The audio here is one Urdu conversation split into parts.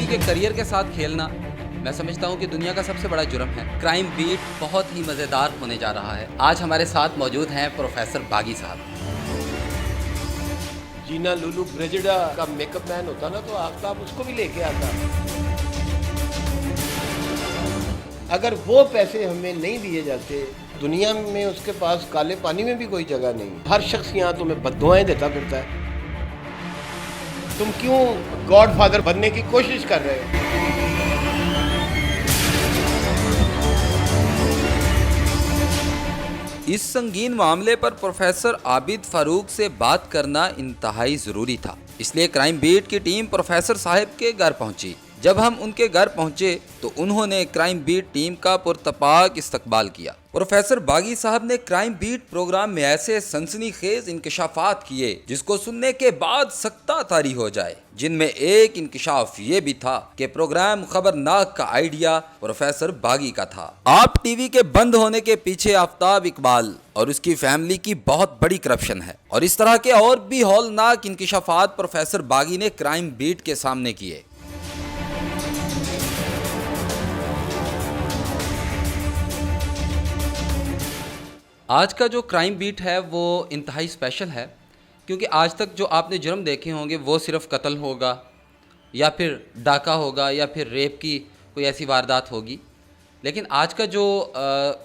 کے کریئر کے ساتھ کھیلنا میں سمجھتا ہوں کہ دنیا کا سب سے بڑا جرم ہے۔ کرائم بیٹ بہت ہی مزیدار ہونے جا رہا ہے۔ آج ہمارے ساتھ موجود ہیں پروفیسر باغی صاحب۔ جینا لولو بریجڈا کا میک اپ مین ہوتا نا تو آفتاب اس کو بھی لے کے آتا۔ اگر وہ پیسے ہمیں نہیں دیے جاتے، دنیا میں اس کے پاس کالے پانی میں بھی کوئی جگہ نہیں۔ ہر شخص یہاں تمہیں بددعائیں دیتا پھرتا ہے۔ تم کیوں گاڈ فادر بننے کی کوشش کر رہے ہو؟ اس سنگین معاملے پر پروفیسر عابد فاروق سے بات کرنا انتہائی ضروری تھا، اس لیے کرائم بیٹ کی ٹیم پروفیسر صاحب کے گھر پہنچی۔ جب ہم ان کے گھر پہنچے تو انہوں نے کرائم بیٹ ٹیم کا پرتپاک استقبال کیا۔ پروفیسر باغی صاحب نے کرائم بیٹ پروگرام میں ایسے سنسنی خیز انکشافات کیے جس کو سننے کے بعد سکتہ طاری ہو جائے، جن میں ایک انکشاف یہ بھی تھا کہ پروگرام خبرناک کا آئیڈیا پروفیسر باغی کا تھا۔ آپ ٹی وی کے بند ہونے کے پیچھے آفتاب اقبال اور اس کی فیملی کی بہت بڑی کرپشن ہے، اور اس طرح کے اور بھی ہولناک انکشافات پروفیسر باغی نے کرائم بیٹ کے سامنے کیے۔ آج کا جو کرائم بیٹ ہے وہ انتہائی اسپیشل ہے، کیونکہ آج تک جو آپ نے جرم دیکھے ہوں گے وہ صرف قتل ہوگا یا پھر ڈاکہ ہوگا یا پھر ریپ کی کوئی ایسی واردات ہوگی، لیکن آج کا جو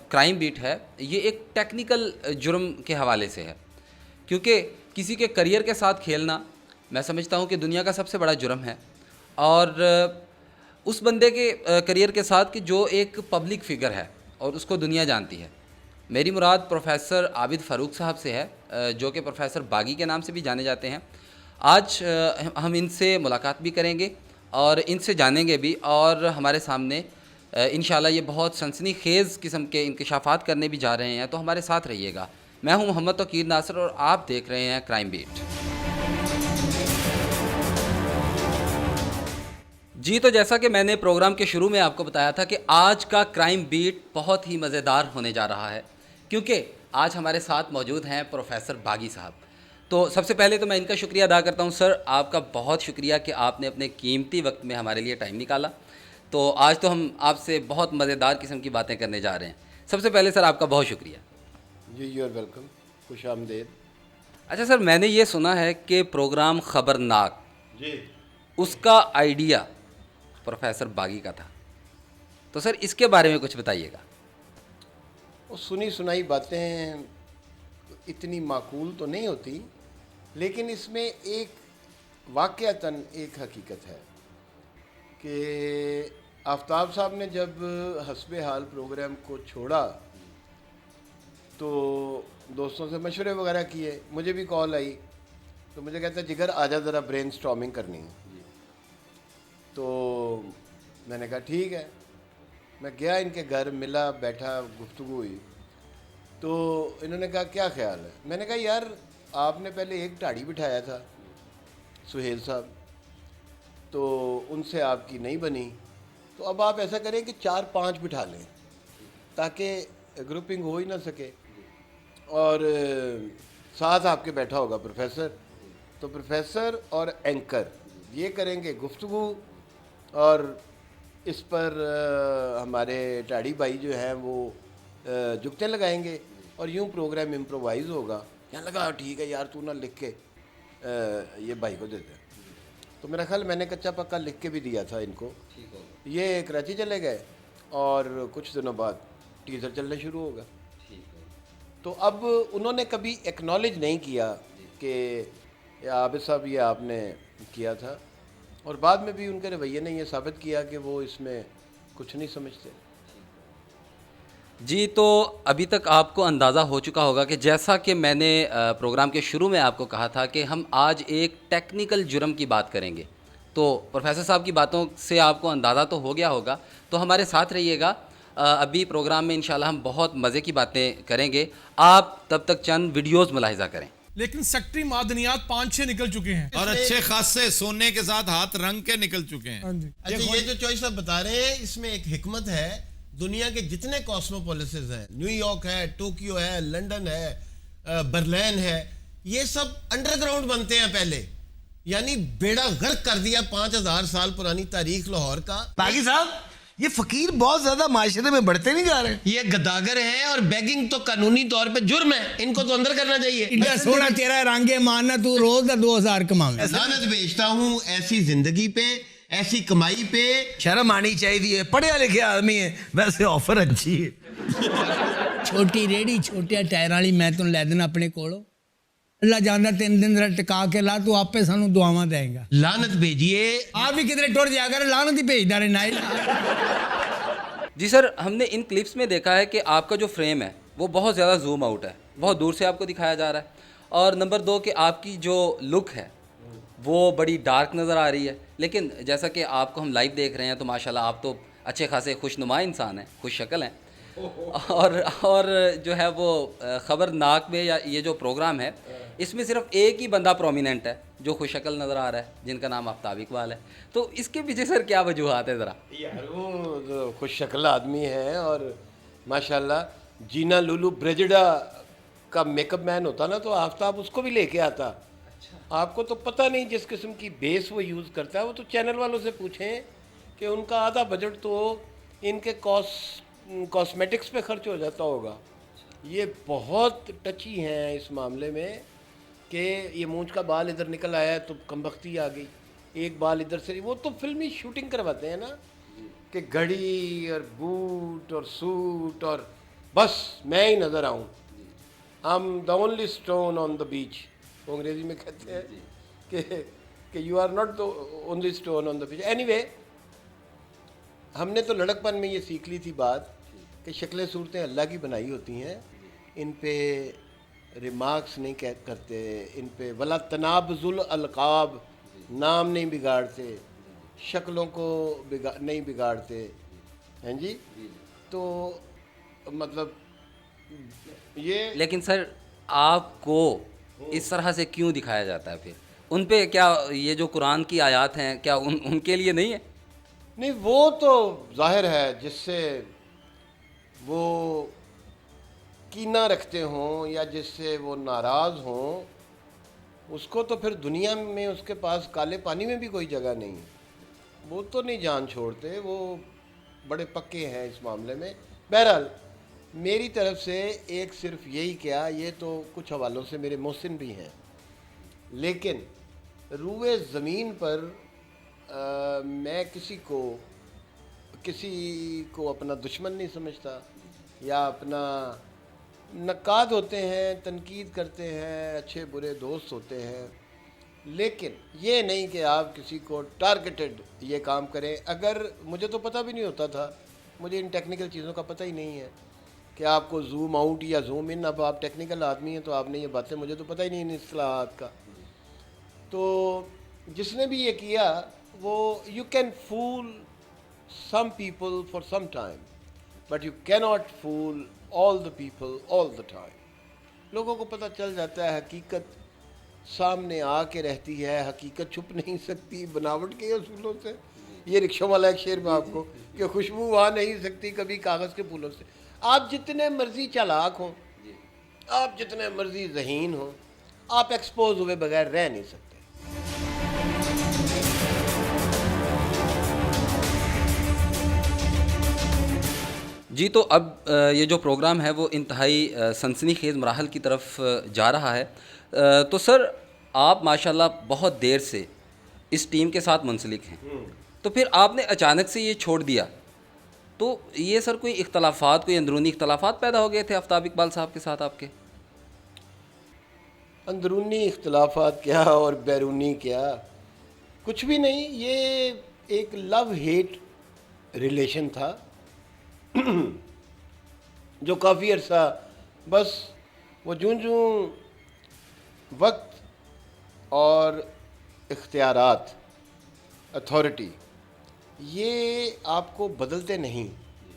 کرائم بیٹ ہے یہ ایک ٹیکنیکل جرم کے حوالے سے ہے، کیونکہ کسی کے کریئر کے ساتھ کھیلنا میں سمجھتا ہوں کہ دنیا کا سب سے بڑا جرم ہے، اور اس بندے کے کریئر کے ساتھ کہ جو ایک پبلک فگر ہے اور اس کو دنیا جانتی ہے۔ میری مراد پروفیسر عابد فاروق صاحب سے ہے، جو کہ پروفیسر باغی کے نام سے بھی جانے جاتے ہیں۔ آج ہم ان سے ملاقات بھی کریں گے اور ان سے جانیں گے بھی، اور ہمارے سامنے انشاءاللہ یہ بہت سنسنی خیز قسم کے انکشافات کرنے بھی جا رہے ہیں، تو ہمارے ساتھ رہیے گا۔ میں ہوں محمد توقیر ناصر اور آپ دیکھ رہے ہیں کرائم بیٹ۔ جی، تو جیسا کہ میں نے پروگرام کے شروع میں آپ کو بتایا تھا کہ آج کا کرائم بیٹ بہت ہی مزیدار ہونے جا رہا ہے، کیونکہ آج ہمارے ساتھ موجود ہیں پروفیسر باغی صاحب۔ تو سب سے پہلے تو میں ان کا شکریہ ادا کرتا ہوں۔ سر، آپ کا بہت شکریہ کہ آپ نے اپنے قیمتی وقت میں ہمارے لیے ٹائم نکالا۔ تو آج تو ہم آپ سے بہت مزیدار قسم کی باتیں کرنے جا رہے ہیں۔ سب سے پہلے سر آپ کا بہت شکریہ۔ جی، یو آر ویلکم، خوش آمدید۔ اچھا سر، میں نے یہ سنا ہے کہ پروگرام خبرناک، جی، اس کا آئیڈیا پروفیسر باغی کا تھا، تو سر اس کے بارے میں کچھ بتائیے گا۔ وہ سنی سنائی باتیں اتنی معقول تو نہیں ہوتی، لیکن اس میں ایک واقعتاً ایک حقیقت ہے کہ آفتاب صاحب نے جب حسب حال پروگرام کو چھوڑا تو دوستوں سے مشورے وغیرہ کیے، مجھے بھی کال آئی تو مجھے کہتا جگر آجا ذرا برین سٹارمنگ کرنی ہے۔ تو میں نے کہا ٹھیک ہے، میں گیا ان کے گھر، ملا، بیٹھا، گفتگو ہوئی۔ تو انہوں نے کہا کیا خیال ہے؟ میں نے کہا یار آپ نے پہلے ایک ٹاڑی بٹھایا تھا سہیل صاحب، تو ان سے آپ کی نہیں بنی، تو اب آپ ایسا کریں کہ 4-5 بٹھا لیں تاکہ گروپنگ ہو ہی نہ سکے، اور ساتھ آپ کے بیٹھا ہوگا پروفیسر، تو پروفیسر اور اینکر یہ کریں گے گفتگو، اور اس پر ہمارے ٹاڑی بھائی جو ہیں وہ جگتیں لگائیں گے، اور یوں پروگرام امپرووائز ہوگا۔ کہنے لگا ٹھیک ہے یار، تو نہ لکھ کے یہ بھائی کو دے دے۔ تو میرا خیال میں نے کچا پکا لکھ کے بھی دیا تھا ان کو۔ یہ کراچی چلے گئے اور کچھ دنوں بعد ٹیزر چلنا شروع ہوگا۔ تو اب انہوں نے کبھی ایکنالج نہیں کیا کہ عابد صاحب یہ آپ نے کیا تھا، اور بعد میں بھی ان کے رویے نے یہ ثابت کیا کہ وہ اس میں کچھ نہیں سمجھتے۔ جی، تو ابھی تک آپ کو اندازہ ہو چکا ہوگا کہ جیسا کہ میں نے پروگرام کے شروع میں آپ کو کہا تھا کہ ہم آج ایک ٹیکنیکل جرم کی بات کریں گے، تو پروفیسر صاحب کی باتوں سے آپ کو اندازہ تو ہو گیا ہوگا، تو ہمارے ساتھ رہیے گا۔ ابھی پروگرام میں انشاءاللہ ہم بہت مزے کی باتیں کریں گے، آپ تب تک چند ویڈیوز ملاحظہ کریں۔ لیکن سیکٹری معدنیات 5-6 نکل چکے ہیں، اور اچھے خاصے سونے کے ساتھ ہاتھ رنگ کے نکل چکے ہیں۔ ہاں جی، اچھا، یہ جو چوائس آپ بتا رہے ہیں اس میں ایک حکمت ہے۔ دنیا کے جتنے کاسموپولیسز ہیں، نیو یارک ہے، ٹوکیو ہے، لنڈن ہے، برلین ہے، یہ سب انڈر گراؤنڈ بنتے ہیں پہلے، یعنی بیڑا غرق کر دیا 5000 سال پرانی تاریخ لاہور کا. باقی صاحب یہ فقیر بہت زیادہ معاشرے میں بڑھتے نہیں جا رہے. یہ گداگر ہیں اور بیگنگ تو قانونی طور پہ جرم ہے, ان کو تو اندر کرنا چاہیے. اتنا سونا تیرا رانگے مارنا, تو روز کا 2000 کماوے. لعنت بھیجتا ہوں ایسی زندگی پہ, ایسی کمائی پہ. شرم آنی چاہیے, پڑھیا لکھے آدمی ہے, ویسے آفر اچھی ہے. چھوٹی ریڑھی چھوٹیا ٹائر والی میں تو لے دینا اپنے کولو. اللہ جاندا 3 دن ذرا ٹکا کے لا, تو آپ پہ سانو دعاواں دیں گا. لعنت بھیجیے. آپ بھی کدھر ٹر جایا کر, لعنت ہی بھیجدا رہے نائل. جی سر, ہم نے ان کلپس میں دیکھا ہے کہ آپ کا جو فریم ہے وہ بہت زیادہ زوم آؤٹ ہے, بہت دور سے آپ کو دکھایا جا رہا ہے. اور نمبر 2 کہ آپ کی جو لک ہے وہ بڑی ڈارک نظر آ رہی ہے. لیکن جیسا کہ آپ کو ہم لائیو دیکھ رہے ہیں تو ماشاءاللہ آپ تو اچھے خاصے خوش نما انسان ہیں, خوش شکل ہیں. اور جو ہے وہ خبرناک میں یا یہ جو پروگرام ہے اس میں صرف ایک ہی بندہ پرومیننٹ ہے جو خوش شکل نظر آ رہا ہے, جن کا نام آفتاب اقبال ہے. تو اس کے پیچھے سر کیا وجوہات ہے ذرا؟ یار وہ خوش شکل آدمی ہے, اور ماشاءاللہ جینا لولو بریجڈا کا میک اپ مین ہوتا نا تو آفتاب اس کو بھی لے کے آتا. آپ کو تو پتہ نہیں جس قسم کی بیس وہ یوز کرتا ہے. وہ تو چینل والوں سے پوچھیں کہ ان کا آدھا بجٹ تو ان کے کاسمیٹکس پہ خرچ ہو جاتا ہوگا. یہ بہت ٹچی ہیں اس معاملے میں کہ یہ مونچھ کا بال ادھر نکل آیا تو کمبختی آ گئی, ایک بال ادھر سے. وہ تو فلمی شوٹنگ کرواتے ہیں نا کہ گھڑی اور بوٹ اور سوٹ, اور بس میں ہی نظر آؤں. I'm the only stone on the beach. وہ انگریزی میں کہتے ہیں کہ you are not the only stone on the beach. Anyway, ہم نے تو لڑکپن میں یہ سیکھ لی تھی بات کہ شکلیں صورتیں اللہ کی بنائی ہوتی ہیں, ان پہ ریمارکس نہیں کرتے, ان پہ ولا تنابز الالقاب, نام نہیں بگاڑتے, شکلوں کو نہیں بگاڑتے ہیں جی. تو مطلب یہ, لیکن سر آپ کو اس طرح سے کیوں دکھایا جاتا ہے پھر؟ ان پہ کیا یہ جو قرآن کی آیات ہیں کیا ان کے لیے نہیں ہے؟ نہیں وہ تو ظاہر ہے جس سے وہ کینہ رکھتے ہوں یا جس سے وہ ناراض ہوں, اس کو تو پھر دنیا میں اس کے پاس کالے پانی میں بھی کوئی جگہ نہیں. وہ تو نہیں جان چھوڑتے, وہ بڑے پکے ہیں اس معاملے میں. بہرحال میری طرف سے ایک صرف یہی کیا, یہ تو کچھ حوالوں سے میرے محسن بھی ہیں, لیکن روئے زمین پر میں کسی کو اپنا دشمن نہیں سمجھتا, یا اپنا نقاد ہوتے ہیں, تنقید کرتے ہیں, اچھے برے دوست ہوتے ہیں, لیکن یہ نہیں کہ آپ کسی کو ٹارگیٹڈ یہ کام کریں. اگر مجھے تو پتہ بھی نہیں ہوتا تھا, مجھے ان ٹیکنیکل چیزوں کا پتہ ہی نہیں ہے کہ آپ کو زوم آؤٹ یا زوم ان, اب آپ ٹیکنیکل آدمی ہیں تو آپ نے یہ باتیں, مجھے تو پتہ ہی نہیں ان اصطلاحات کا. تو جس نے بھی یہ کیا وہ you can fool some people for some time, but you can not fool all the people all the time. لوگوں کو پتہ چل جاتا ہے, حقیقت سامنے آ کے رہتی ہے, حقیقت چھپ نہیں سکتی بناوٹ کے اصولوں سے. یہ رکشوں والا ایک شعر میں آپ کو کہ خوشبو آ نہیں سکتی کبھی کاغذ کے پھولوں سے. آپ جتنے مرضی چالاک ہوں, آپ جتنے مرضی ذہین ہوں, آپ ایکسپوز ہوئے بغیر رہ نہیں سکتے. جی تو اب یہ جو پروگرام ہے وہ انتہائی سنسنی خیز مراحل کی طرف جا رہا ہے. تو سر آپ ماشاءاللہ بہت دیر سے اس ٹیم کے ساتھ منسلک ہیں, تو پھر آپ نے اچانک سے یہ چھوڑ دیا, تو یہ سر کوئی اختلافات, کوئی اندرونی اختلافات پیدا ہو گئے تھے آفتاب اقبال صاحب کے ساتھ آپ کے؟ اندرونی اختلافات کیا اور بیرونی کیا, کچھ بھی نہیں. یہ ایک لو ہیٹ ریلیشن تھا جو کافی عرصہ, بس وہ جوں وقت اور اختیارات, اتھارٹی, یہ آپ کو بدلتے نہیں,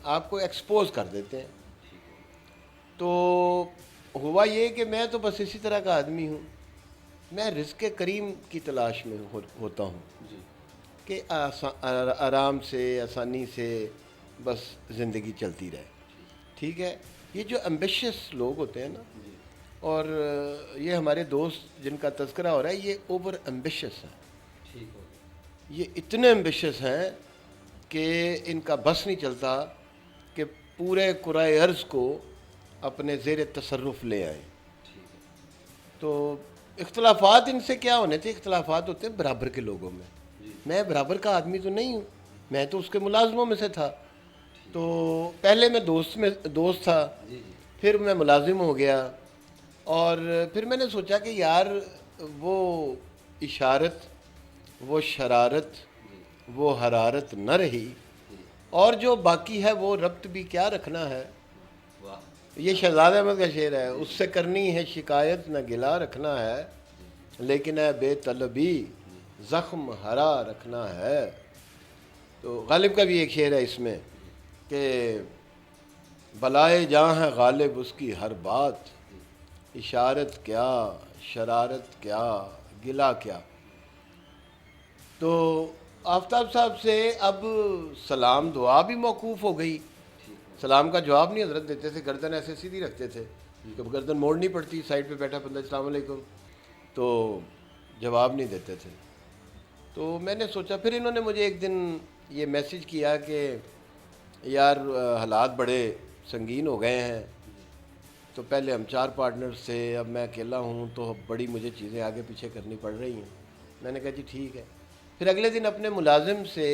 آپ کو ایکسپوز کر دیتے ہیں. تو ہوا یہ کہ میں تو بس اسی طرح کا آدمی ہوں, میں رزق کریم کی تلاش میں ہوتا ہوں کہ آرام سے, آسانی سے بس زندگی چلتی رہے. ٹھیک ہے, یہ جو ایمبیشیس لوگ ہوتے ہیں نا, اور یہ ہمارے دوست جن کا تذکرہ ہو رہا ہے یہ اوور ایمبیشس ہیں، یہ اتنے ایمبیشس ہیں کہ ان کا بس نہیں چلتا کہ پورے کرۂ ارض کو اپنے زیر تصرف لے آئیں. تو اختلافات ان سے کیا ہونے تھے؟ اختلافات ہوتے ہیں برابر کے لوگوں میں. میں برابر کا آدمی تو نہیں ہوں، میں تو اس کے ملازموں میں سے تھا. تو پہلے میں دوست تھا، پھر میں ملازم ہو گیا، اور پھر میں نے سوچا کہ یار وہ اشارت، وہ شرارت، وہ حرارت نہ رہی، اور جو باقی ہے وہ ربط بھی کیا رکھنا ہے. یہ شہزاد احمد کا شعر ہے. اس سے کرنی ہے شکایت نہ گلا رکھنا ہے، لیکن ہے بے طلبی زخم ہرا رکھنا ہے. تو غالب کا بھی ایک شعر ہے اس میں کہ بلائے جاں ہے غالب اس کی ہر بات، اشارت کیا شرارت کیا گلا کیا. تو آفتاب صاحب سے اب سلام دعا بھی موقوف ہو گئی. سلام کا جواب نہیں حضرت دیتے تھے، گردن ایسے سیدھی رکھتے تھے، جب گردن موڑنی پڑتی سائڈ پہ بیٹھا بندہ السلام علیکم تو جواب نہیں دیتے تھے. تو میں نے سوچا، پھر انہوں نے مجھے ایک دن یہ میسج کیا کہ یار حالات بڑے سنگین ہو گئے ہیں. تو پہلے ہم 4 پارٹنرز تھے، اب میں اکیلا ہوں، تو بڑی مجھے چیزیں آگے پیچھے کرنی پڑ رہی ہیں. میں نے کہا جی ٹھیک ہے. پھر اگلے دن اپنے ملازم سے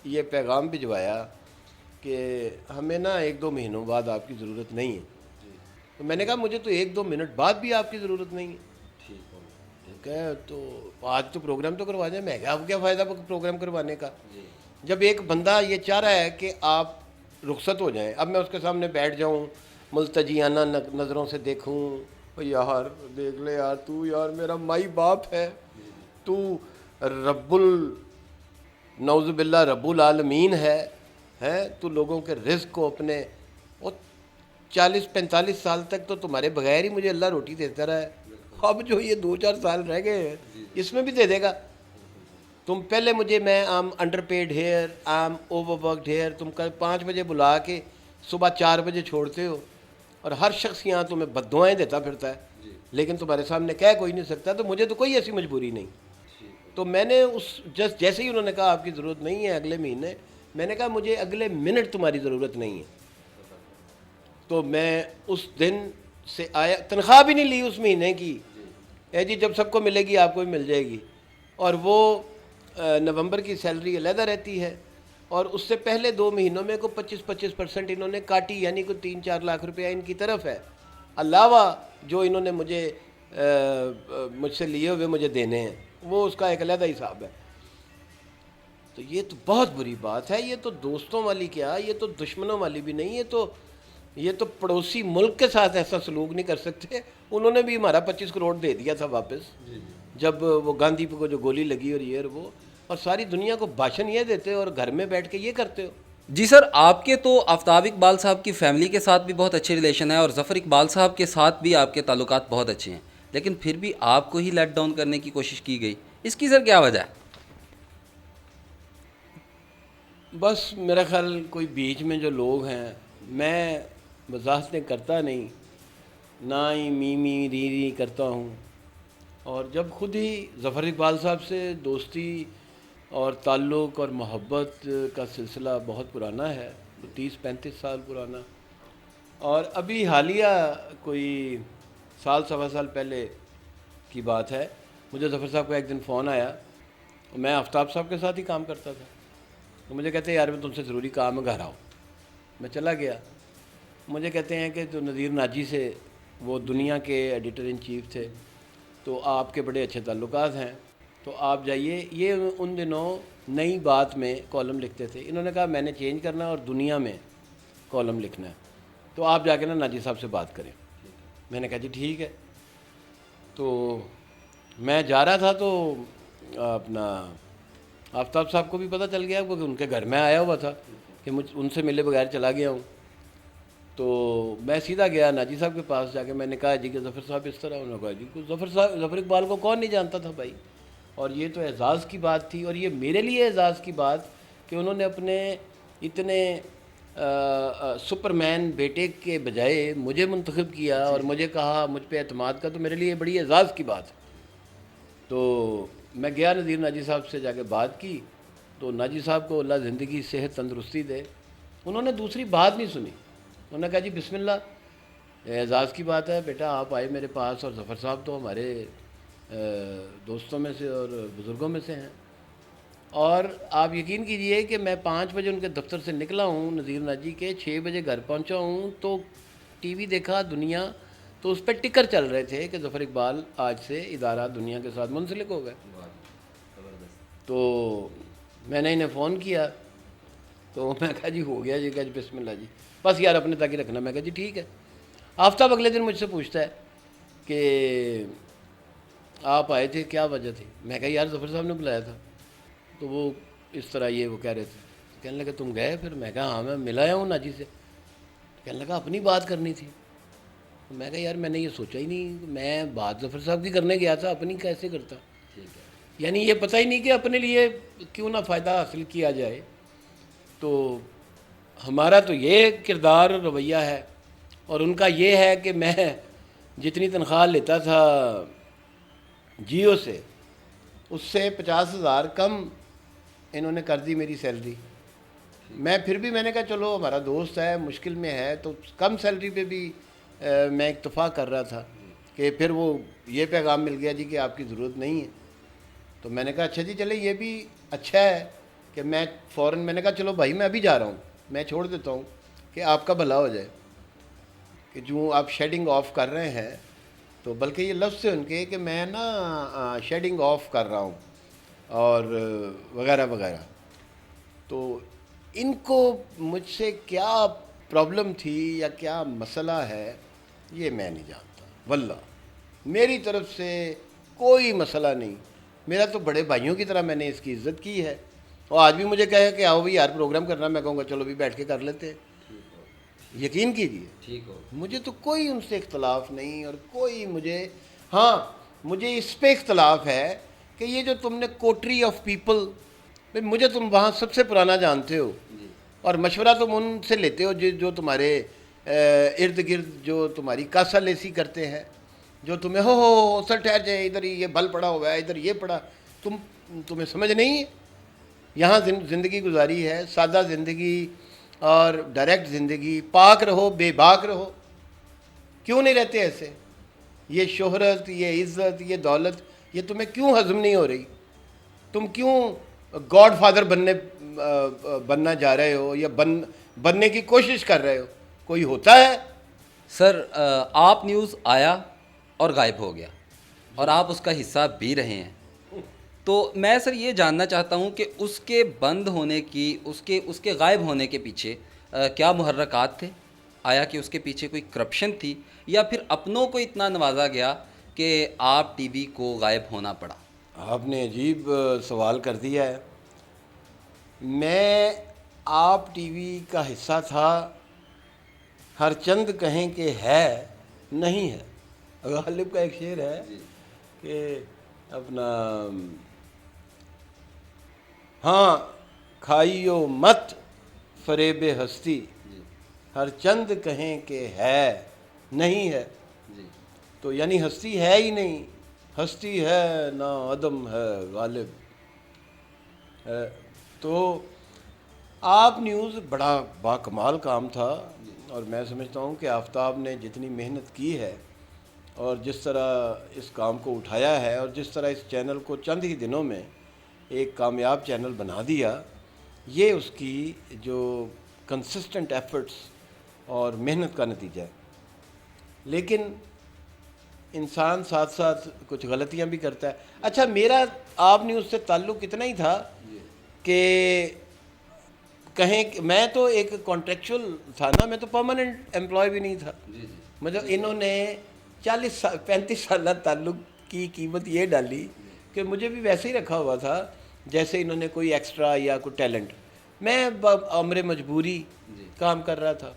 یہ پیغام بھجوایا کہ ہمیں نا 1-2 مہینوں بعد آپ کی ضرورت نہیں ہے. تو میں نے کہا مجھے تو 1-2 منٹ بعد بھی آپ کی ضرورت نہیں ہے. کہ تو آج تو پروگرام تو کروا دیں. میں کہا اب کیا فائدہ پروگرام کروانے کا، جب ایک بندہ یہ چاہ رہا ہے کہ آپ رخصت ہو جائیں. اب میں اس کے سامنے بیٹھ جاؤں، ملتجیانہ نظروں سے دیکھوں، یار دیکھ لے یار، تو یار میرا مائی باپ ہے، تو نعوذ باللہ رب العالمین ہے، تو لوگوں کے رزق کو اپنے 40-45 سال تک تو تمہارے بغیر ہی مجھے اللہ روٹی دیتا رہا ہے. اب جو یہ 2-4 سال رہ گئے ہیں اس میں بھی دے دے گا. تم پہلے مجھے، میں آم انڈر پیڈ ہیئر، آم اوور ورکڈ ہیئر، تم کل 5 بجے بلا کے صبح 4 بجے چھوڑتے ہو، اور ہر شخص یہاں تمہیں بددعائیں دیتا پھرتا ہے، لیکن تمہارے سامنے کہہ کوئی نہیں سکتا. تو مجھے تو کوئی ایسی مجبوری نہیں. تو میں نے جیسے ہی انہوں نے کہا آپ کی ضرورت نہیں ہے اگلے مہینے، میں نے کہا مجھے اگلے منٹ تمہاری ضرورت نہیں ہے. تو میں اس دن سے آیا، تنخواہ بھی نہیں لی اس مہینے کی. جی جب سب کو ملے گی آپ کو بھی مل جائے گی. اور وہ نومبر کی سیلری علیحدہ رہتی ہے، اور اس سے پہلے 2 مہینوں میں کو 25% انہوں نے کاٹی، یعنی کوئی 3-4 لاکھ روپیہ ان کی طرف ہے، علاوہ جو انہوں نے مجھ سے لیے ہوئے مجھے دینے ہیں، وہ اس کا ایک علیحدہ حساب ہے. تو یہ تو بہت بری بات ہے. یہ تو دوستوں والی کیا، یہ تو دشمنوں والی بھی نہیں. یہ تو پڑوسی ملک کے ساتھ ایسا سلوک نہیں کر سکتے. انہوں نے بھی ہمارا 25 کروڑ دے دیا تھا واپس، جب وہ گاندھی کو جو گولی لگی اور یہ وہ، اور ساری دنیا کو بھاشن یہ دیتے ہو اور گھر میں بیٹھ کے یہ کرتے ہو. جی سر، آپ کے تو آفتاب اقبال صاحب کی فیملی کے ساتھ بھی بہت اچھے ریلیشن ہیں، اور ظفر اقبال صاحب کے ساتھ بھی آپ کے تعلقات بہت اچھے ہیں، لیکن پھر بھی آپ کو ہی لیٹ ڈاؤن کرنے کی کوشش کی گئی. اس کی سر کیا وجہ ہے؟ بس میرا خیال کوئی بیچ میں جو لوگ ہیں، میں وضاحتیں کرتا نہیں، نہ ہی می ری کرتا ہوں. اور جب خود ہی ظفر اقبال صاحب سے دوستی اور تعلق اور محبت کا سلسلہ بہت پرانا ہے، 30-35 سال پرانا. اور ابھی حالیہ کوئی سوا سال پہلے کی بات ہے، مجھے ظفر صاحب کا ایک دن فون آیا. میں آفتاب صاحب کے ساتھ ہی کام کرتا تھا، تو مجھے کہتے ہیں یار میں تم سے ضروری کام ہے، گھر آؤ. میں چلا گیا. مجھے کہتے ہیں کہ جو نذیر ناجی سے، وہ دنیا کے ایڈیٹر ان چیف تھے، تو آپ کے بڑے اچھے تعلقات ہیں، تو آپ جائیے. یہ ان دنوں نئی بات میں کالم لکھتے تھے. انہوں نے کہا میں نے چینج کرنا ہے اور دنیا میں کالم لکھنا ہے، تو آپ جا کے نا ناجی صاحب سے بات کریں. میں نے کہا جی ٹھیک ہے. تو میں جا رہا تھا، تو اپنا آفتاب صاحب کو بھی پتہ چل گیا، کیونکہ ان کے گھر میں آیا ہوا تھا کہ ان سے ملے بغیر چلا گیا ہوں. تو میں سیدھا گیا ناجی صاحب کے پاس. جا کے میں نے کہا جی کہ ظفر صاحب اس طرح. انہوں نے کہا جی ظفر اقبال کو کون نہیں جانتا تھا بھائی. اور یہ تو اعزاز کی بات تھی، اور یہ میرے لیے اعزاز کی بات کہ انہوں نے اپنے اتنے سپرمین بیٹے کے بجائے مجھے منتخب کیا اور مجھے کہا مجھ پہ اعتماد کا، تو میرے لیے بڑی اعزاز کی بات ہے۔ تو میں گیا نذیر ناجی صاحب سے جا کے بات کی، تو ناجی صاحب کو اللہ زندگی صحت تندرستی دے، انہوں نے دوسری بات نہیں سنی، انہوں نے کہا جی بسم اللہ، اعزاز کی بات ہے بیٹا آپ آئے میرے پاس، اور ظفر صاحب تو ہمارے دوستوں میں سے اور بزرگوں میں سے ہیں، اور آپ یقین کیجئے کہ میں 5 بجے ان کے دفتر سے نکلا ہوں نذیر ناجی کے، 6 بجے گھر پہنچا ہوں تو ٹی وی دیکھا دنیا، تو اس پہ ٹکر چل رہے تھے کہ ظفر اقبال آج سے ادارہ دنیا کے ساتھ منسلک ہو گئے۔ تو میں نے انہیں فون کیا، تو میں کہا جی ہو گیا جی، کہا جی بسم اللہ جی، بس یار اپنے تک ہی رکھنا۔ میں کہا جی ٹھیک ہے۔ آفتاب اگلے دن مجھ سے پوچھتا ہے کہ آپ آئے تھے کیا وجہ تھی؟ میں کہا یار ظفر صاحب نے بلایا تھا، تو وہ اس طرح یہ وہ کہہ رہے تھے، کہنے لگا تم گئے پھر؟ میں کہا ہاں میں ملایا ہوں ناجی سے۔ کہنے لگا اپنی بات کرنی تھی۔ میں کہا یار میں نے یہ سوچا ہی نہیں، میں بات ظفر صاحب کی کرنے گیا تھا، اپنی کیسے کرتا؟ یعنی یہ پتہ ہی نہیں کہ اپنے لیے کیوں نہ فائدہ حاصل کیا جائے۔ تو ہمارا تو یہ کردار رویہ ہے، اور ان کا یہ ہے کہ میں جتنی تنخواہ لیتا تھا جیو سے، اس سے 50,000 کم انہوں نے کر دی میری سیلری۔ میں پھر بھی میں نے کہا چلو ہمارا دوست ہے مشکل میں ہے، تو کم سیلری پہ بھی میں اکتفا کر رہا تھا، کہ پھر وہ یہ پیغام مل گیا جی کہ آپ کی ضرورت نہیں ہے۔ تو میں نے کہا اچھا جی چلے یہ بھی اچھا ہے کہ میں فوراً میں نے کہا چلو بھائی میں ابھی جا رہا ہوں، میں چھوڑ دیتا ہوں کہ آپ کا بھلا ہو جائے، کہ جو آپ شیڈنگ آف کر رہے ہیں، تو بلکہ یہ لفظ سے ان کے کہ میں نا شیڈنگ آف کر رہا ہوں اور وغیرہ وغیرہ۔ تو ان کو مجھ سے کیا پرابلم تھی یا کیا مسئلہ ہے یہ میں نہیں جانتا، واللہ میری طرف سے کوئی مسئلہ نہیں، میرا تو بڑے بھائیوں کی طرح میں نے اس کی عزت کی ہے، اور آج بھی مجھے کہے کہ آؤ بھی یار پروگرام کرنا، میں کہوں گا چلو بھی بیٹھ کے کر لیتے، یقین کیجیے ٹھیک ہو، مجھے تو کوئی ان سے اختلاف نہیں، اور کوئی مجھے اس پہ اختلاف ہے کہ یہ جو تم نے کوٹری آف پیپل، مجھے تم وہاں سب سے پرانا جانتے ہو، اور مشورہ تم ان سے لیتے ہو جو تمہارے ارد گرد جو تمہاری کاسا لیسی کرتے ہیں، جو تمہیں ہو سر ٹھہر جائے ادھر یہ بل پڑا ہوا ہے ادھر یہ پڑا، تمہیں سمجھ نہیں ہے۔ یہاں زندگی گزاری ہے، سادہ زندگی اور ڈائریکٹ زندگی، پاک رہو بے باک رہو، کیوں نہیں رہتے ایسے؟ یہ شہرت، یہ عزت، یہ دولت، یہ تمہیں کیوں ہضم نہیں ہو رہی؟ تم کیوں گاڈ فادر بننا جا رہے ہو یا بننے کی کوشش کر رہے ہو؟ کوئی ہوتا ہے؟ سر آپ نیوز آیا اور غائب ہو گیا، اور آپ اس کا حصہ بھی رہے ہیں، تو میں سر یہ جاننا چاہتا ہوں کہ اس کے بند ہونے کی، اس کے غائب ہونے کے پیچھے کیا محرکات تھے؟ آیا کہ اس کے پیچھے کوئی کرپشن تھی، یا پھر اپنوں کو اتنا نوازا گیا کہ آپ ٹی وی کو غائب ہونا پڑا؟ آپ نے عجیب سوال کر دیا ہے۔ میں آپ ٹی وی کا حصہ تھا، ہر چند کہیں کہ ہے نہیں ہے۔ غالب کا ایک شعر ہے کہ اپنا ہاں کھائیو مت فریب ہستی، ہر چند کہیں کہ ہے نہیں ہے، تو یعنی ہستی ہے ہی نہیں، ہستی ہے نہ عدم ہے غالب ہے۔ تو آپ نیوز بڑا باکمال کام تھا، اور میں سمجھتا ہوں کہ آفتاب نے جتنی محنت کی ہے اور جس طرح اس کام کو اٹھایا ہے، اور جس طرح اس چینل کو چند ہی دنوں میں ایک کامیاب چینل بنا دیا، یہ اس کی جو کنسسٹنٹ ایفرٹس اور محنت کا نتیجہ ہے۔ لیکن انسان ساتھ ساتھ کچھ غلطیاں بھی کرتا ہے۔ اچھا میرا آپ نیوز سے تعلق اتنا ہی تھا کہ کہیں میں تو ایک کانٹریکچول تھا نا، میں تو پرماننٹ امپلائی بھی نہیں تھا، مطلب انہوں نے 35 سالہ تعلق کی قیمت یہ ڈالی کہ مجھے بھی ویسے ہی رکھا ہوا تھا جیسے انہوں نے کوئی ایکسٹرا یا کوئی ٹیلنٹ، میں بامر مجبوری کام کر رہا تھا۔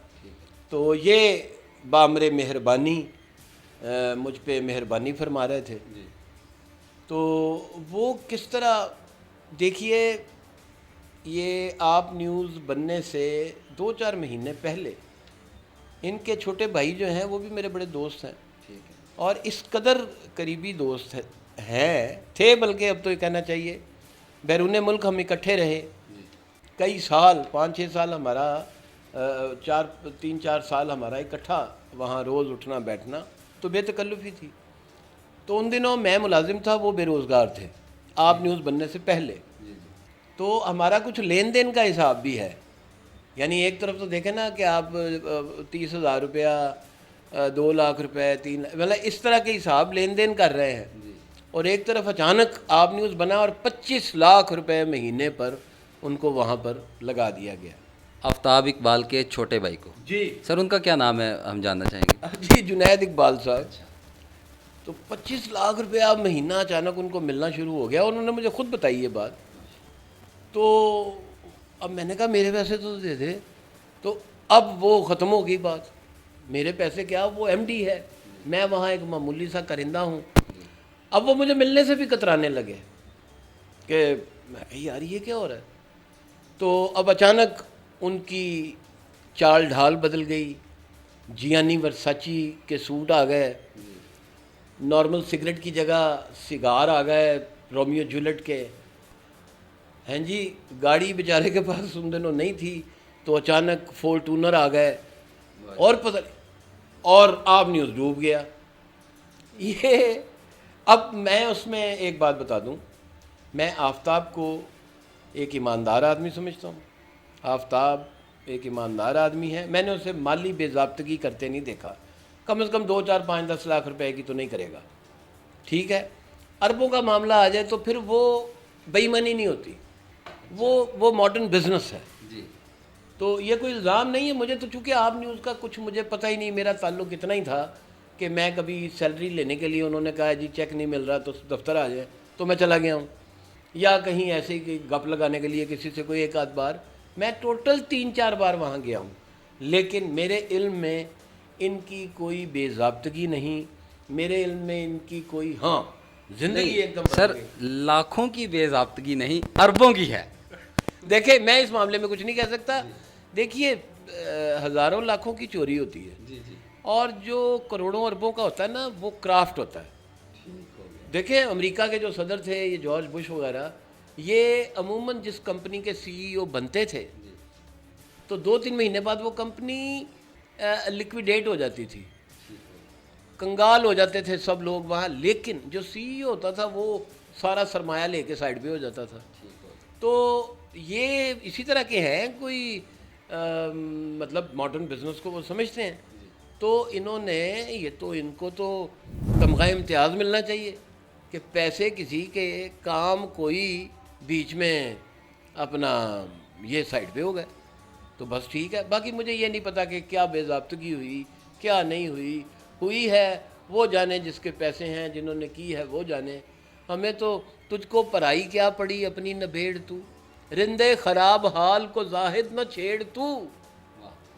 تو یہ بامر مہربانی مجھ پہ مہربانی فرما رہے تھے، تو وہ کس طرح دیکھیے یہ آپ نیوز بننے سے 2-4 مہینے پہلے ان کے چھوٹے بھائی جو ہیں وہ بھی میرے بڑے دوست ہیں، اور اس قدر قریبی دوست تھے، بلکہ اب تو یہ کہنا چاہیے بیرون ملک ہم اکٹھے رہے کئی سال، 5-6 سال ہمارا 3-4 سال ہمارا اکٹھا وہاں روز اٹھنا بیٹھنا تو بے تکلفی تھی۔ تو ان دنوں میں ملازم تھا، وہ بے روزگار تھے آپ نیوز بننے سے پہلے، تو ہمارا کچھ لین دین کا حساب بھی ہے، یعنی ایک طرف تو دیکھیں نا کہ آپ 30,000 روپیہ 2 لاکھ روپے 3 مطلب اس طرح کے حساب لین دین کر رہے ہیں، اور ایک طرف اچانک آپ نیوز بنا اور 25 لاکھ روپے مہینے پر ان کو وہاں پر لگا دیا گیا۔ آفتاب اقبال کے چھوٹے بھائی کو، جی سر ان کا کیا نام ہے ہم جاننا چاہیں گے؟ جی جنید اقبال صاحب، تو 25 لاکھ روپے آپ مہینہ اچانک ان کو ملنا شروع ہو گیا، انہوں نے مجھے خود بتائی یہ بات۔ تو اب میں نے کہا میرے پیسے تو دے دے، تو اب وہ ختم ہو گئی بات، میرے پیسے کیا، وہ ایم ڈی ہے، میں وہاں ایک معمولی سا کرندہ ہوں۔ اب وہ مجھے ملنے سے بھی کترانے لگے کہ یار یہ کیا ہو رہا ہے۔ تو اب اچانک ان کی چال ڈھال بدل گئی، جیانی ورساچی کے سوٹ آ گئے، نارمل سگریٹ کی جگہ سگار آ گئے رومیو جولیٹ کے، ہیں جی گاڑی بیچارے کے پاس ان دنوں نہیں تھی تو اچانک فورٹونر آ گئے، اور پتہ نہیں، اور آپ نیوز ڈوب گیا۔ یہ اب میں اس میں ایک بات بتا دوں، میں آفتاب کو ایک ایماندار آدمی سمجھتا ہوں، آفتاب ایک ایماندار آدمی ہے، میں نے اسے مالی بے ضابطگی کرتے نہیں دیکھا، کم از کم 2-4-5-10 لاکھ روپے کی تو نہیں کرے گا، ٹھیک ہے، اربوں کا معاملہ آ جائے تو پھر وہ بے ایمانی نہیں ہوتی، وہ ماڈرن بزنس ہے۔ جی، تو یہ کوئی الزام نہیں ہے مجھے، تو چونکہ آپ نیوز کا کچھ مجھے پتہ ہی نہیں، میرا تعلق اتنا ہی تھا کہ میں کبھی سیلری لینے کے لیے انہوں نے کہا جی چیک نہیں مل رہا تو دفتر آ جائے تو میں چلا گیا ہوں، یا کہیں ایسے ہی گپ لگانے کے لیے کسی سے کوئی 1-8 بار، میں ٹوٹل 3-4 بار وہاں گیا ہوں، لیکن میرے علم میں ان کی کوئی بے ضابطگی نہیں، میرے علم میں ان کی کوئی، ہاں زندگی ایک دم سر لاکھوں کی بے ضابطگی نہیں، اربوں کی ہے۔ دیکھیں میں اس معاملے میں کچھ نہیں کہہ سکتا، دیکھیے ہزاروں لاکھوں کی چوری ہوتی ہے، اور جو کروڑوں اربوں کا ہوتا ہے نا وہ کرافٹ ہوتا ہے۔ دیکھیں امریکہ کے جو صدر تھے یہ جارج بش وغیرہ، یہ عموماً جس کمپنی کے CEO بنتے تھے تو 2-3 مہینے بعد وہ کمپنی لیکویڈیٹ ہو جاتی تھی، کنگال ہو جاتے تھے سب لوگ وہاں، لیکن جو CEO ہوتا تھا وہ سارا سرمایہ لے کے سائڈ پہ ہو جاتا تھا۔ تو یہ اسی طرح کے ہیں، کوئی مطلب ماڈرن بزنس کو وہ سمجھتے ہیں، تو انہوں نے یہ تو ان کو تو تمغہ امتیاز ملنا چاہیے کہ پیسے کسی کے کام کوئی بیچ میں اپنا یہ سائڈ پہ ہو گئے، تو بس ٹھیک ہے۔ باقی مجھے یہ نہیں پتا کہ کیا بے ضابطگی ہوئی کیا نہیں ہوئی ہے وہ جانے، جس کے پیسے ہیں جنہوں نے کی ہے وہ جانے، ہمیں تو تجھ کو پرائی کیا پڑی اپنی نبیڑ تو، رندے خراب حال کو زاہد نہ چھیڑ تو،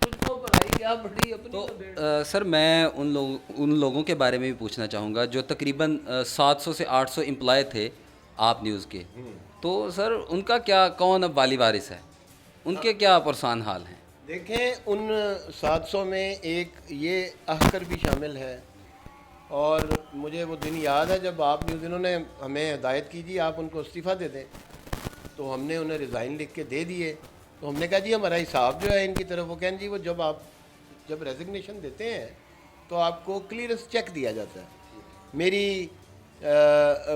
تجھ کو پرائی کیا پڑی اپنی نبیڑ۔ سر میں ان لوگوں کے بارے میں بھی پوچھنا چاہوں گا جو تقریباً 700 سے 800 امپلائی تھے آپ نیوز کے، تو سر ان کا کیا، کون اب والی وارث ہے، ان کے کیا پرسان حال ہیں؟ دیکھیں ان 700 میں ایک یہ احکر بھی شامل ہے، اور مجھے وہ دن یاد ہے جب آپ نیوز انہوں نے ہمیں ہدایت کی جی آپ ان کو استعفیٰ دے دیں، تو ہم نے انہیں ریزائن لکھ کے دے دیے، تو ہم نے کہا جی ہمارا حساب جو ہے ان کی طرف، وہ کہیں جی وہ جب ریزگنیشن دیتے ہیں تو آپ کو کلیئرنس چیک دیا جاتا ہے۔ میری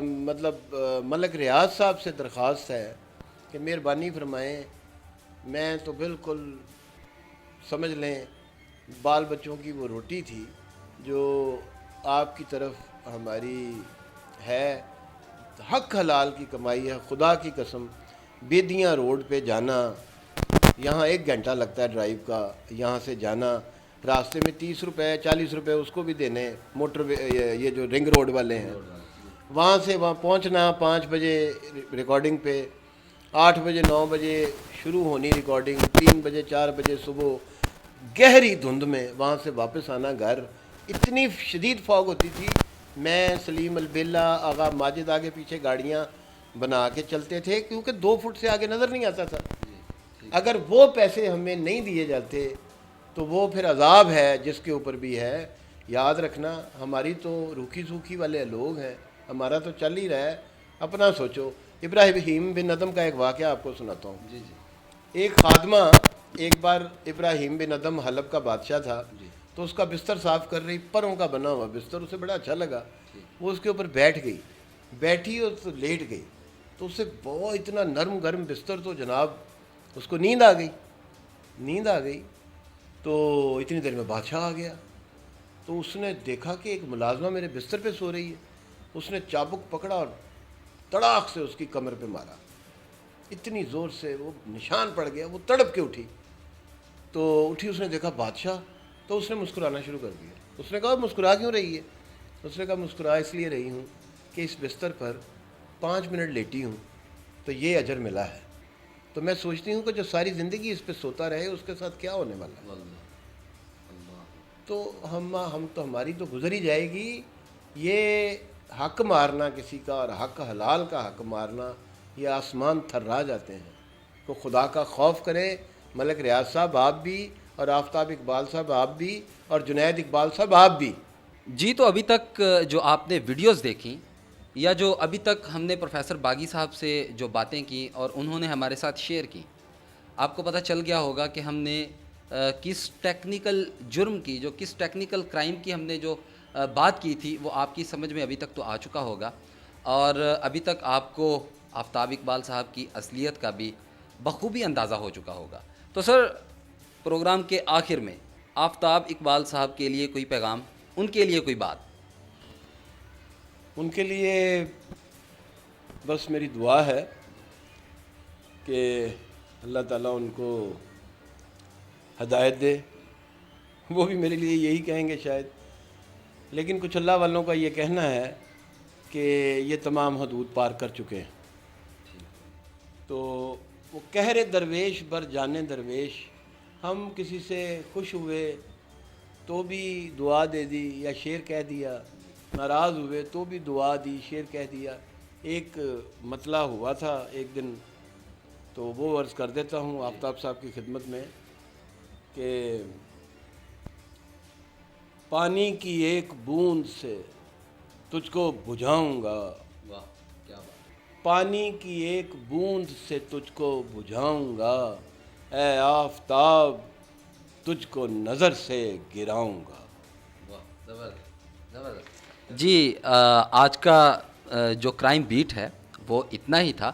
مطلب ملک ریاض صاحب سے درخواست ہے کہ مہربانی فرمائیں، میں تو بالکل سمجھ لیں بال بچوں کی وہ روٹی تھی جو آپ کی طرف ہماری ہے، حق حلال کی کمائی ہے، خدا کی قسم بیدیاں روڈ پہ جانا، یہاں 1 گھنٹہ لگتا ہے ڈرائیو کا، یہاں سے جانا، راستے میں 30 روپے 40 روپے اس کو بھی دینے، موٹر یہ جو رنگ روڈ والے ہیں، وہاں سے وہاں پہنچنا 5 بجے ریکارڈنگ پہ، 8 بجے 9 بجے شروع ہونی ریکارڈنگ، 3 بجے 4 بجے صبح گہری دھند میں وہاں سے واپس آنا گھر، اتنی شدید فوگ ہوتی تھی، میں سلیم البیلا آغا ماجد آگے پیچھے گاڑیاں بنا کے چلتے تھے کیونکہ 2 فٹ سے آگے نظر نہیں آتا تھا، اگر وہ پیسے ہمیں نہیں دیے جاتے تو وہ پھر عذاب ہے جس کے اوپر بھی ہے. یاد رکھنا ہماری تو روکھی سوکھی والے لوگ ہیں, ہمارا تو چل ہی رہا ہے, اپنا سوچو. ابراہیم بن ادم کا ایک واقعہ آپ کو سناتا ہوں. جی جی ایک خادمہ ایک بار ابراہیم بن ادم حلب کا بادشاہ تھا, تو اس کا بستر صاف کر رہی, پروں کا بنا ہوا بستر, اسے بڑا اچھا لگا. وہ اس کے اوپر بیٹھی اور تو لیٹ گئی, تو اسے بہت اتنا نرم گرم بستر, تو جناب اس کو نیند آ گئی. تو اتنی دیر میں بادشاہ آ گیا. تو اس نے دیکھا کہ ایک ملازمہ میرے بستر پہ سو رہی ہے. اس نے چابک پکڑا اور تڑاک سے اس کی کمر پہ مارا, اتنی زور سے وہ نشان پڑ گیا. وہ تڑپ کے اٹھی, تو اٹھی, اس نے دیکھا بادشاہ, تو اس نے مسکرانا شروع کر دیا. اس نے کہا مسکرا کیوں رہی ہے؟ اس نے کہا مسکرا اس لیے رہی ہوں کہ اس بستر پر 5 منٹ لیٹی ہوں تو یہ اجر ملا ہے, تو میں سوچتی ہوں کہ جو ساری زندگی اس پہ سوتا رہے اس کے ساتھ کیا ہونے والا ہے. تو ہماری تو گزر ہی جائے گی. یہ حق مارنا کسی کا اور حق حلال کا حق مارنا, یہ آسمان تھرا جاتے ہیں. تو خدا کا خوف کریں. ملک ریاض صاحب آپ بھی, اور آفتاب اقبال صاحب آپ بھی, اور جنید اقبال صاحب آپ بھی. جی. تو ابھی تک جو آپ نے ویڈیوز دیکھیں, یا جو ابھی تک ہم نے پروفیسر باغی صاحب سے جو باتیں کی اور انہوں نے ہمارے ساتھ شیئر کی, آپ کو پتہ چل گیا ہوگا کہ ہم نے کس ٹیکنیکل جرم کی, جو کس ٹیکنیکل کرائم کی ہم نے جو بات کی تھی, وہ آپ کی سمجھ میں ابھی تک تو آ چکا ہوگا. اور ابھی تک آپ کو آفتاب اقبال صاحب کی اصلیت کا بھی بخوبی اندازہ ہو چکا ہوگا. تو سر, پروگرام کے آخر میں آفتاب اقبال صاحب کے لیے کوئی پیغام, ان کے لیے کوئی بات؟ ان کے لیے بس میری دعا ہے کہ اللہ تعالیٰ ان کو ہدایت دے. وہ بھی میرے لیے یہی کہیں گے شاید, لیکن کچھ اللہ والوں کا یہ کہنا ہے کہ یہ تمام حدود پار کر چکے ہیں. تو وہ قہر درویش بر جانے درویش, ہم کسی سے خوش ہوئے تو بھی دعا دے دی یا شعر کہہ دیا, ناراض ہوئے تو بھی دعا دی, شعر کہہ دیا. ایک مطلع ہوا تھا ایک دن, تو وہ عرض کر دیتا ہوں آفتاب صاحب کی خدمت میں کہ پانی کی ایک بوند سے تجھ کو بجھاؤں گا, پانی کی ایک بوند سے تجھ کو بجھاؤں گا, اے آفتاب تجھ کو نظر سے گراؤں گا. جی. آج کا جو کرائم بیٹ ہے وہ اتنا ہی تھا.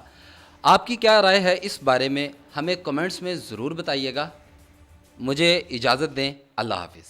آپ کی کیا رائے ہے اس بارے میں, ہمیں کمنٹس میں ضرور بتائیے گا. مجھے اجازت دیں. اللہ حافظ.